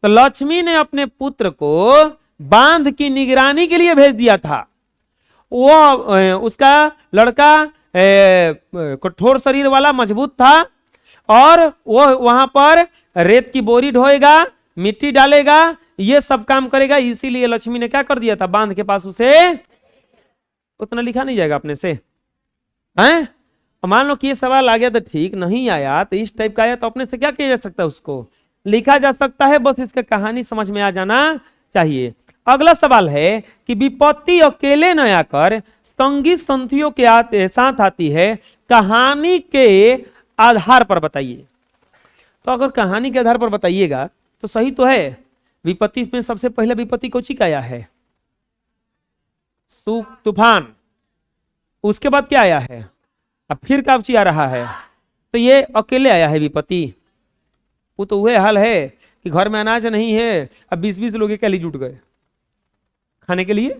तो लक्ष्मी ने अपने पुत्र को बांध की निगरानी के लिए भेज दिया था। वो उसका लड़का कठोर शरीर वाला, मजबूत था, और वो वहां पर रेत की बोरी ढोएगा, मिट्टी डालेगा, ये सब काम करेगा। इसीलिए लक्ष्मी ने क्या कर दिया था, बांध के पास उसे, उतना लिखा नहीं जाएगा अपने से हैं। मान लो कि ये सवाल आ गया तो ठीक, नहीं आया तो इस टाइप का आया तो अपने से क्या किया जा सकता है, उसको लिखा जा सकता है। बस इसका कहानी समझ में आ जाना चाहिए। अगला सवाल है कि विपत्ति अकेले न आकर संगी संथियों के साथ आती है, कहानी के आधार पर बताइए। तो अगर कहानी के आधार पर बताइएगा तो सही तो है। विपत्ति में सबसे पहले विपत्ति कौन सी का आया है? तूफान। उसके बाद क्या आया है? अब फिर काफची आ रहा है। तो ये अकेले आया है विपत्ति। वो तो वह हाल है कि घर में अनाज नहीं है, अब 20-20 लोग के लिए जुट गए खाने के लिए।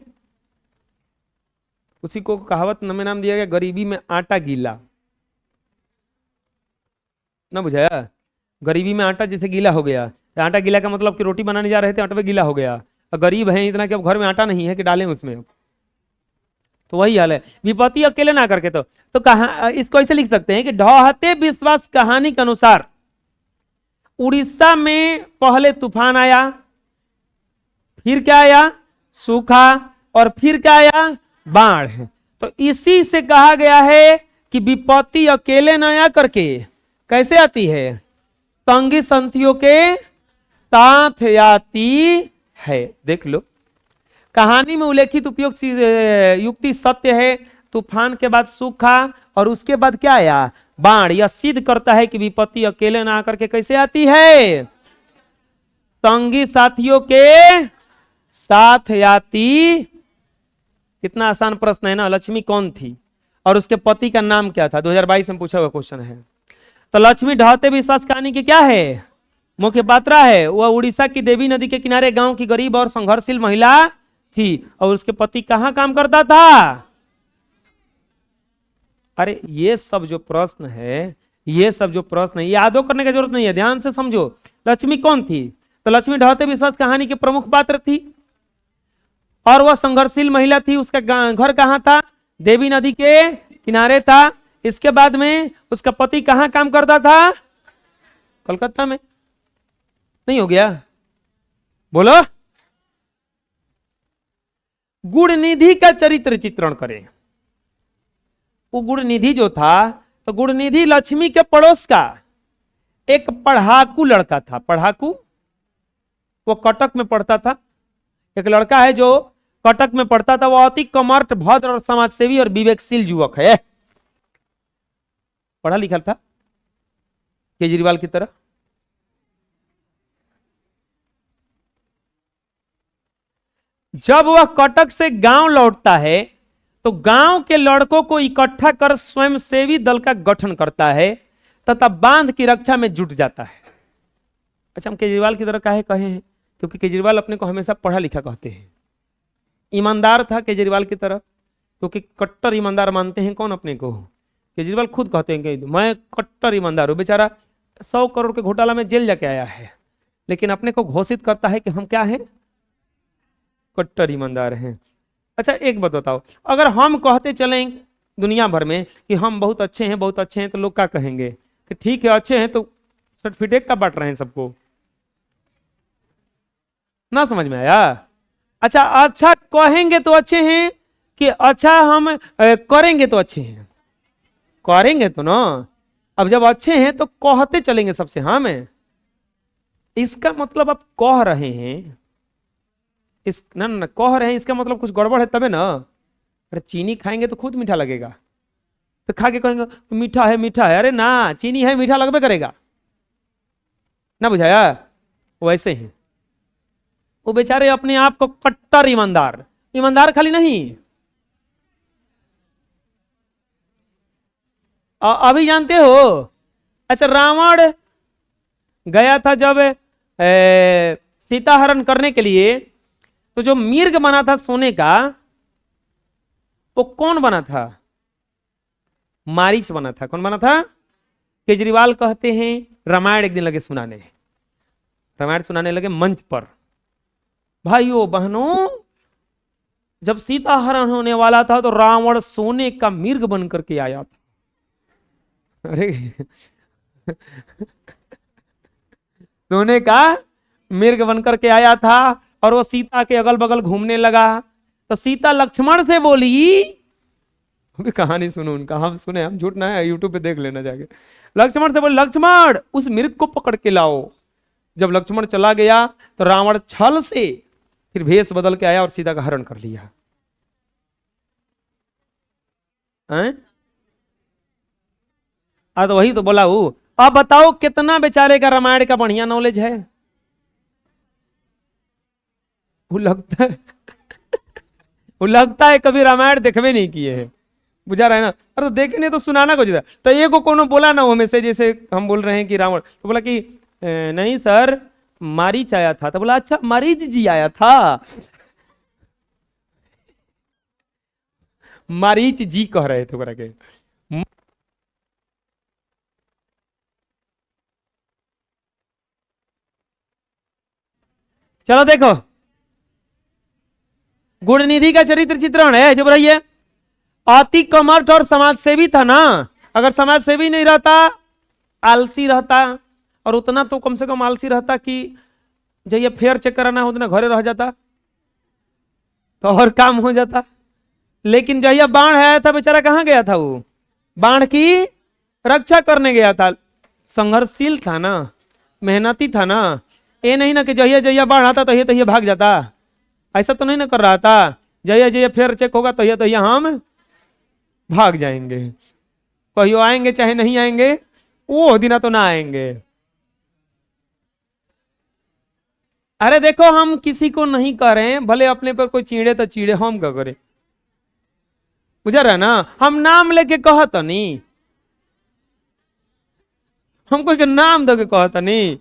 उसी को कहावत में नाम दिया गया, गरीबी में आटा गीला। ना बुझाया? गरीबी में आटा जैसे गीला हो गया। तो आटा गीला का मतलब कि रोटी बनाने जा रहे थे, आटा में गीला हो गया। और गरीब है इतना कि अब घर में आटा नहीं है कि डालें उसमें। तो वही हाल है, विपत्ति अकेले ना करके। तो कहा इसको ऐसे लिख सकते हैं कि ढहते विश्वास कहानी के अनुसार उड़ीसा में पहले तूफान आया, फिर क्या आया? सूखा, और फिर क्या आया? बाढ़। तो इसी से कहा गया है कि विपत्ति अकेले न आ करके कैसे आती है? संगी संथियों के साथ आती है। देख लो, कहानी में उल्लेखित उपयुक्त युक्ति सत्य है। तूफान के बाद सूखा और उसके बाद क्या आया? बाढ़। यह सिद्ध करता है कि विपत्ति अकेले ना आकर के कैसे आती है? संगी साथियों के साथ आती। कितना आसान प्रश्न है ना। लक्ष्मी कौन थी और उसके पति का नाम क्या था? 2022 में पूछा हुआ क्वेश्चन है। तो लक्ष्मी ढहते विश्वास कहानी की क्या है? मुख्य पात्रा है। वह उड़ीसा की देवी नदी के किनारे गांव की गरीब और संघर्षशील महिला थी। और उसके पति कहां काम करता था? अरे ये सब जो प्रश्न है, ये सब जो प्रश्न है, यादों करने की जरूरत नहीं है, ध्यान से समझो। लक्ष्मी कौन थी? तो लक्ष्मी ढहते विश्वास कहानी के प्रमुख पात्र थी और वह संघर्षशील महिला थी। उसका घर कहां था? देवी नदी के किनारे था। इसके बाद में उसका पति कहां काम करता था? कलकत्ता में। नहीं हो गया? बोलो। गुणनिधि का चरित्र चित्रण करें। वो गुणनिधि जो था, तो गुणनिधि लक्ष्मी के पड़ोस का एक पढ़ाकू लड़का था। पढ़ाकू, वो कटक में पढ़ता था। एक लड़का है जो कटक में पढ़ता था। वो अति कर्मठ, भद्र और समाजसेवी और विवेकशील युवक है। पढ़ा लिखा था, केजरीवाल की तरह। जब वह कटक से गांव लौटता है तो गांव के लड़कों को इकट्ठा कर स्वयंसेवी दल का गठन करता है तथा बांध की रक्षा में जुट जाता है। अच्छा, हम केजरीवाल की तरह काहे कहे हैं? क्योंकि केजरीवाल अपने को हमेशा पढ़ा लिखा कहते हैं। ईमानदार था केजरीवाल की तरह, क्योंकि कट्टर ईमानदार मानते हैं कौन अपने को? केजरीवाल खुद कहते हैं कि मैं कट्टर ईमानदार हूं। बेचारा 100 करोड़ के घोटाला में जेल जाके आया है, लेकिन अपने को घोषित करता है कि हम क्या हैं? कट्टर ईमानदार हैं। अच्छा एक बात बताओ, अगर हम कहते चलें दुनिया भर में कि हम बहुत अच्छे हैं, बहुत अच्छे हैं, तो लोग क्या कहेंगे? कि ठीक है, अच्छे हैं तो सर्टिफिकेट का बांट रहे हैं सबको। ना समझ में आया? अच्छा, अच्छा कहेंगे तो अच्छे हैं कि अच्छा हम करेंगे तो अच्छे हैं? करेंगे तो ना। अब जब अच्छे हैं तो कहते चलेंगे सबसे हाँ मैं। इसका मतलब आप कह रहे हैं, इस ना कह रहे हैं, इसका मतलब कुछ गड़बड़ है तबे ना। अरे चीनी खाएंगे तो खुद मीठा लगेगा, तो खा के कहेंगे मीठा है मीठा है। अरे ना, चीनी है, मीठा लगबे करेगा ना। बुझाया? वैसे ही वो बेचारे अपने आप को कट्टर ईमानदार, ईमानदार खाली नहीं, अभी जानते हो? अच्छा, रावण गया था जब सीता हरण करने के लिए, तो जो मिर्ग बना था सोने का, वो कौन बना था? मारीच बना था। कौन बना था? केजरीवाल कहते हैं रामायण एक दिन लगे सुनाने, रामायण सुनाने लगे मंच पर। भाइयों बहनों, जब सीता हरण होने वाला था तो रावण सोने का मिर्ग बन करके आया था। अरे सोने का मिर्ग बन करके आया था और वो सीता के अगल बगल घूमने लगा। तो सीता लक्ष्मण से बोली, अभी कहानी सुनो उनका, हम सुने, हम झूठ ना है, यूट्यूब पे देख लेना जाके। लक्ष्मण से बोले, लक्ष्मण उस मिर्ग को पकड़ के लाओ। जब लक्ष्मण चला गया तो रावण छल से फिर भेष बदल के आया और सीता का हरण कर लिया। तो वही तो बोला हूं। अब बताओ कितना बेचारे का रामायण का बढ़िया नॉलेज है। वो लगता है वो लगता है कभी रामायण देखवे नहीं किए हैं, बुझा रहा है ना। अरे तो देखे नहीं तो सुनाना कुछ था। तो ये को कोनो बोला ना हमें से, जैसे हम बोल रहे हैं कि रावण, तो बोला कि नहीं सर मारीच आया था। तो बोला अच्छा मारीच जी आया था। मारीच जी कह रहे थे बोला के। चलो देखो, गुणनिधि का चरित्र चित्रण है जो बताइए। अति कमर्थ और समाज सेवी था ना। अगर समाज सेवी नहीं रहता, आलसी रहता, और उतना तो कम से कम आलसी रहता कि जब ये फेयर चेक कराना हो उतना घरे रह जाता तो और काम हो जाता। लेकिन जब यह बाढ़ आया था बेचारा कहां गया था? वो बाढ़ की रक्षा करने गया था। संघर्षशील था ना, मेहनती था ना। ये नहीं ना कि जहिया जहिया बाढ़ आता तहिया तहिया भाग जाता, ऐसा तो नहीं ना कर रहा था। जहिया जहिया फेयर चेक होगा तहिया तहिया हम भाग जाएंगे, कहियो आएंगे चाहे नहीं आएंगे, वो दिना तो ना आएंगे। अरे देखो हम किसी को नहीं कह रहे हैं, भले अपने पर कोई चीड़े तो चीड़े, हम क्या करें, बुझा रहा ना। हम नाम लेके कहता नहीं, हम कोई के नाम दे के कहता नहीं।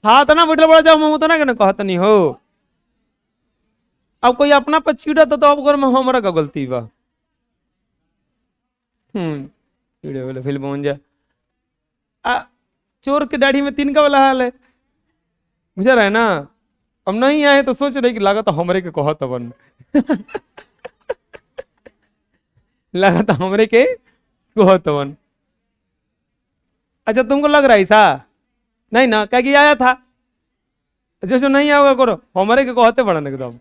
हाथ ना बैठे बड़ा जाओ हम तो ना कहता नहीं हो। अब कोई अपना पर चीड़ा तो अब घर में हमारा का गलती बा। चीड़े वाले फिल्म बन जा। चोर के दाढ़ी में तीन का वाला हाल है, बुझा रहा है ना। अब नहीं आए तो सोच रहे कि लागत हमरे के कहत बन। लागत हमरे के कहत बन। अच्छा तुमको लग रहा है ऐसा? नहीं ना, क्या कि आया था जो नहीं आओगे करो, हमारे के कहते बड़ा एकदम।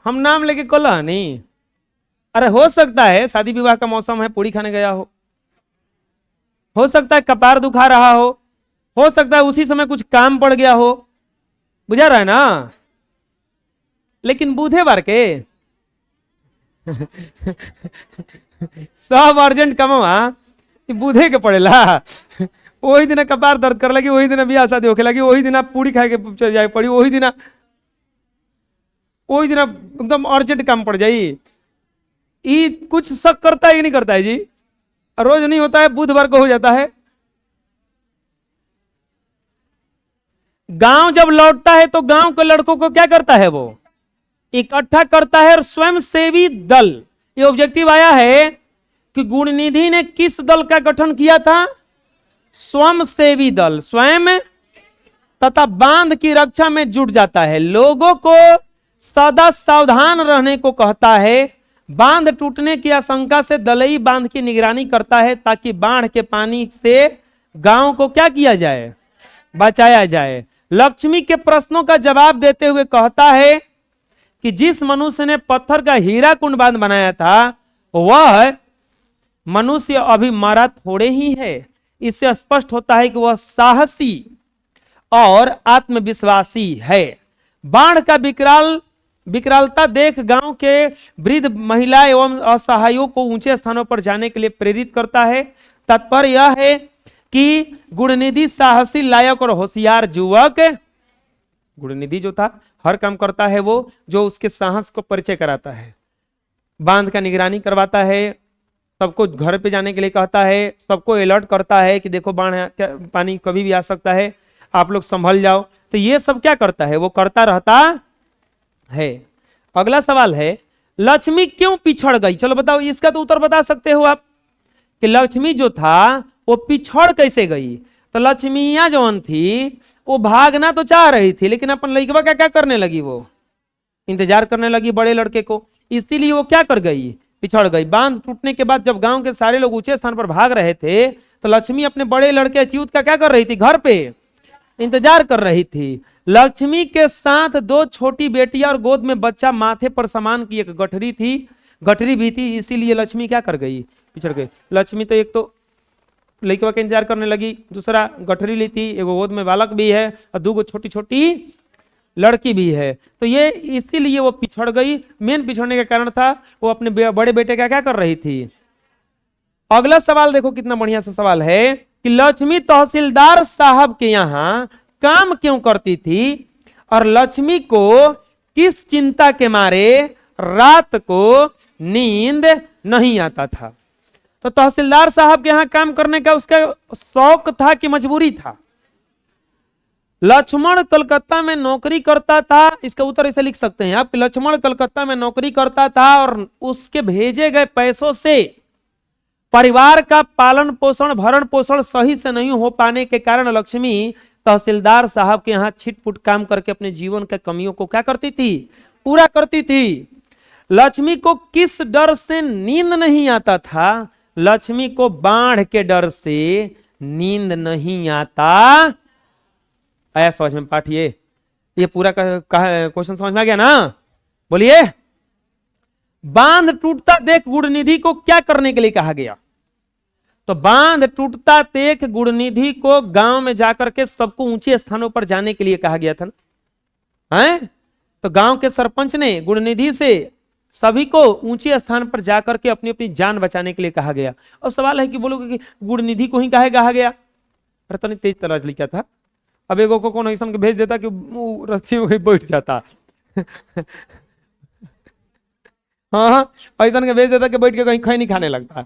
हम नाम लेके कल नहीं। अरे हो सकता है शादी विवाह का मौसम है, पूरी खाने गया हो सकता है कपार दुखा रहा हो सकता है उसी समय कुछ काम पड़ गया हो, बुझा रहा है ना। लेकिन बूढ़े बार के सब अर्जेंट कमवा बूढ़े के पड़ेला। वही दिन कपार दर्द कर लगी, वही दिन ब्याह शादी होके लगी, वही दिन पूरी खाए के चल जाए पड़ी, वही दिन एकदम अर्जेंट काम पड़ जाई। ये कुछ शक करता है कि नहीं करता है जी? रोज नहीं होता है, बुधवार को हो जाता है। गांव जब लौटता है तो गांव के लड़कों को क्या करता है? वो इकट्ठा करता है और स्वयं सेवी दल। ये ऑब्जेक्टिव आया है कि गुणनिधि ने किस दल का गठन किया था? स्वयं सेवी दल। स्वयं तथा बांध की रक्षा में जुट जाता है, लोगों को सदा सावधान रहने को कहता है, बांध टूटने की आशंका से दलई बांध की निगरानी करता है ताकि बाढ़ के पानी से गांव को क्या किया जाए? बचाया जाए। लक्ष्मी के प्रश्नों का जवाब देते हुए कहता है कि जिस मनुष्य ने पत्थर का हीरा कुंड बांध बनाया था वह मनुष्य अभी मरा थोड़े ही है। इससे स्पष्ट होता है कि वह साहसी और आत्मविश्वासी है। बाढ़ का विकरालता देख गांव के वृद्ध, महिला एवं असहायों को ऊंचे स्थानों पर जाने के लिए प्रेरित करता है। तात्पर्य यह है कि गुणनिधि साहसी, लायक और होशियार युवक। गुणनिधि जो था हर काम करता है वो जो उसके साहस को परिचय कराता है, बांध का निगरानी करवाता है, सबको घर पे जाने के लिए कहता है, सबको अलर्ट करता है कि देखो बाढ़ पानी कभी भी आ सकता है, आप लोग संभल जाओ। तो ये सब क्या करता है, वो करता रहता है। अगला सवाल है, लक्ष्मी क्यों पिछड़ गई? चलो बताओ, इसका तो उत्तर बता सकते हो आप कि लक्ष्मी जो था वो पिछड़ कैसे गई। तो लक्ष्मियां जौन थी वो भागना तो चाह रही थी, लेकिन अपन लड़कवा क्या क्या करने लगी, वो इंतजार करने लगी बड़े लड़के को, इसीलिए वो क्या कर गई, पिछड़ गई। बांध टूटने के बाद जब गांव के सारे लोग ऊंचे स्थान पर भाग रहे थे तो लक्ष्मी अपने बड़े लड़के अच्युत का क्या कर रही थी, घर पे इंतजार कर रही थी। लक्ष्मी के साथ दो छोटी बेटियां और गोद में बच्चा, माथे पर सामान की एक गठरी थी, गठरी भी थी, इसीलिए लक्ष्मी क्या कर गई, पिछड़ गई। लक्ष्मी तो एक तो लड़के का इंतजार करने लगी, दूसरा गठरी ली थी, एक गोद में बालक भी है और दो छोटी छोटी लड़की भी है, तो ये इसीलिए वो पिछड़ गई। मेन पिछड़ने का कारण था वो अपने बड़े बेटे का क्या कर रही थी। अगला सवाल देखो कितना बढ़िया सा सवाल है कि लक्ष्मी तहसीलदार साहब के यहाँ काम क्यों करती थी और लक्ष्मी को किस चिंता के मारे रात को नींद नहीं आता था। तो तहसीलदार साहब के यहाँ काम करने का उसका शौक था कि मजबूरी था। लक्ष्मण कलकत्ता में नौकरी करता था, इसका उत्तर ऐसे लिख सकते हैं आप, लक्ष्मण कलकत्ता में नौकरी करता था और उसके भेजे गए पैसों से परिवार का पालन पोषण भरण पोषण सही से नहीं हो पाने के कारण लक्ष्मी तहसीलदार साहब के यहाँ छिटपुट काम करके अपने जीवन के कमियों को क्या करती थी, पूरा करती थी। लक्ष्मी को किस डर से नींद नहीं आता था? लक्ष्मी को बाढ़ के डर से नींद नहीं आता। आया समझ में पाठ? ये पूरा क्वेश्चन समझ में आ गया ना? बोलिए। बांध टूटता देख गुड़निधि को क्या करने के लिए कहा गया? तो बांध टूटता देख गुड़निधि को गांव में जाकर के सबको ऊंचे स्थानों पर जाने के लिए कहा गया था ना, हैं? तो गांव के सरपंच ने गुड़निधि से सभी को ऊंचे स्थान पर जाकर के अपनी अपनी जान बचाने के लिए कहा गया। अब सवाल है कि बोलोगे कि गुड़निधि को ही काहे कहा गया? अरे तो नहीं तेज तराज लिखा था, अब एगो को कौन ऐसा भेज देता कि रस्सी में बैठ जाता हाँ ऐसा के भेज देता कि बैठ के कहीं खैनी खाने लगता,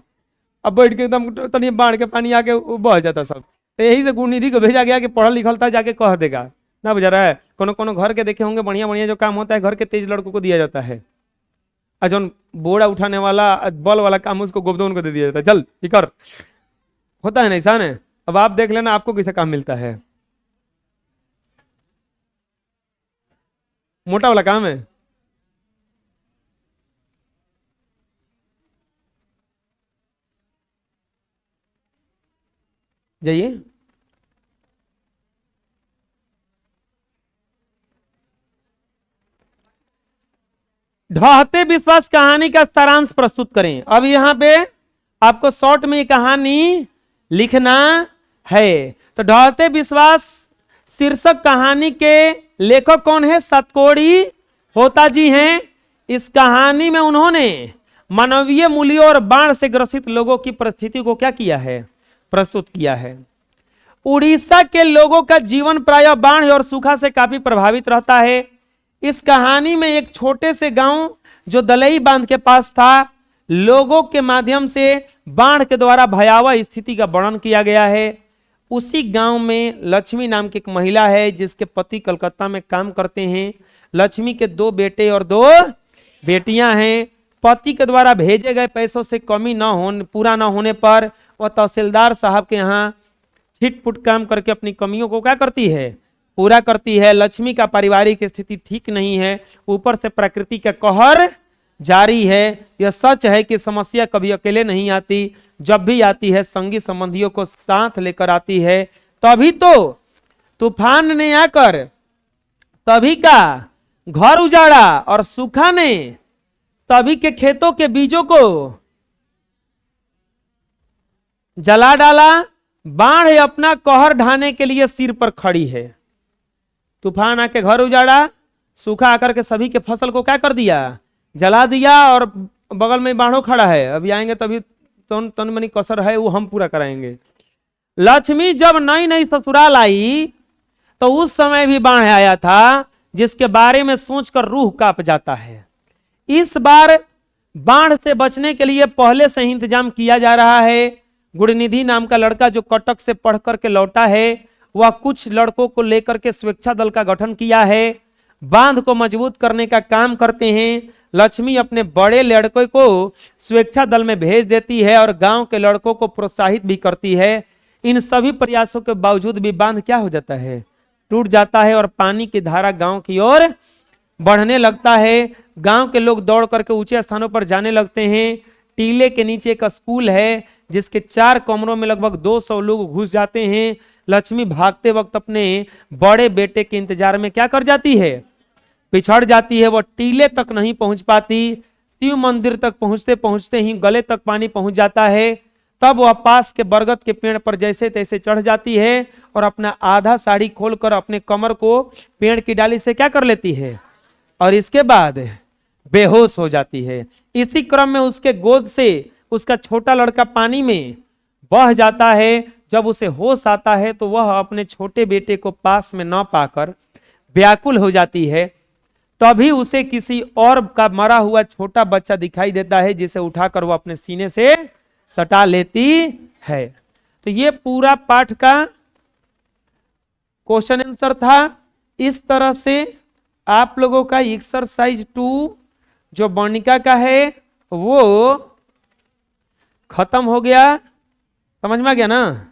अब बैठ के एकदम तनी बाढ़ के पानी आके बह जाता सब। तो यही से गुड़निधि को भेजा गया कि पढ़ल लिखल था, जाके कह देगा ना, बुझा रहा है। कोनो कोनो घर के देखे होंगे बढ़िया बढ़िया जो काम होता है घर के तेज लड़कों को दिया जाता है, जो बोरा उठाने वाला बल वाला काम उसको गोबदोन को दे दिया जाता है, चल ये कर, होता है ना ऐसा है। अब आप देख लेना आपको कैसा काम मिलता है, मोटा वाला काम है। जाइए। ढहते विश्वास कहानी का सारांश प्रस्तुत करें। अब यहां पे आपको शॉर्ट में कहानी लिखना है। तो ढहते विश्वास शीर्षक कहानी के लेखक कौन है? सतकोड़ी होता जी हैं। इस कहानी में उन्होंने मानवीय मूल्यों और बाढ़ से ग्रसित लोगों की परिस्थिति को क्या किया है? प्रस्तुत किया है। उड़ीसा के लोगों का जीवन प्रायः बाढ़ और सूखा से काफी प्रभावित रहता है। इस कहानी में एक छोटे से गांव जो दलई बांध के पास था, लोगों के माध्यम से बाढ़ के द्वारा भयावह स्थिति का वर्णन किया गया है। उसी गांव में लक्ष्मी नाम की एक महिला है जिसके पति कलकत्ता में काम करते हैं। लक्ष्मी के 2 बेटे और 2 बेटियां हैं। पति के द्वारा भेजे गए पैसों से कमी पूरा न होने पर वह तहसीलदार साहब के यहाँ छिटपुट काम करके अपनी कमियों को क्या करती है? पूरा करती है। लक्ष्मी का पारिवारिक स्थिति ठीक नहीं है, ऊपर से प्रकृति का कहर जारी है। यह सच है कि समस्या कभी अकेले नहीं आती, जब भी आती है संगी संबंधियों को साथ लेकर आती है। तभी तो तूफान ने आकर सभी का घर उजाड़ा और सूखा ने सभी के खेतों के बीजों को जला डाला। बाढ़ अपना कहर ढाने के लिए सिर पर खड़ी है। तूफान आके घर उजाड़ा, सूखा आकर के सभी के फसल को क्या कर दिया? जला दिया। और बगल में बाढ़ो खड़ा है, अभी आएंगे तभी तन मनी कसर है वो हम पूरा कराएंगे। लक्ष्मी जब नई नई ससुराल आई तो उस समय भी बाढ़ आया था, जिसके बारे में सोचकर रूह कांप जाता है। इस बार बाढ़ से बचने के लिए पहले से ही इंतजाम किया जा रहा है। गुड़निधि नाम का लड़का जो कटक से पढ़ करके लौटा है वह कुछ लड़कों को लेकर के स्वेच्छा दल का गठन किया है, बांध को मजबूत करने का काम करते हैं। लक्ष्मी अपने बड़े लड़के को स्वेच्छा दल में भेज देती है और गांव के लड़कों को प्रोत्साहित भी करती है। इन सभी प्रयासों के बावजूद भी बांध क्या हो जाता है, टूट जाता है और पानी की धारा गांव की ओर बढ़ने लगता है। गांव के लोग दौड़ करके ऊंचे स्थानों पर जाने लगते हैं। टीले के नीचे एक स्कूल है जिसके 4 कमरों में लगभग 200 लोग घुस जाते हैं। लक्ष्मी भागते वक्त अपने बड़े बेटे के इंतजार में क्या कर जाती है, पिछड़ जाती है। वह टीले तक नहीं पहुंच पाती। शिव मंदिर तक पहुंचते पहुंचते ही गले तक पानी पहुंच जाता है। तब वह पास के बरगद के पेड़ पर जैसे तैसे चढ़ जाती है और अपना आधा साड़ी खोलकर अपने कमर को पेड़ की डाली से क्या कर लेती है और इसके बाद बेहोश हो जाती है। इसी क्रम में उसके गोद से उसका छोटा लड़का पानी में बह जाता है। जब उसे होश आता है तो वह अपने छोटे बेटे को पास में न पाकर व्याकुल हो जाती है। तभी उसे किसी और का मरा हुआ छोटा बच्चा दिखाई देता है जिसे उठाकर वो अपने सीने से सटा लेती है। तो ये पूरा पाठ का क्वेश्चन आंसर था। इस तरह से आप लोगों का एक्सरसाइज 2 जो वर्णिका का है वो खत्म हो गया। समझ में आ गया ना।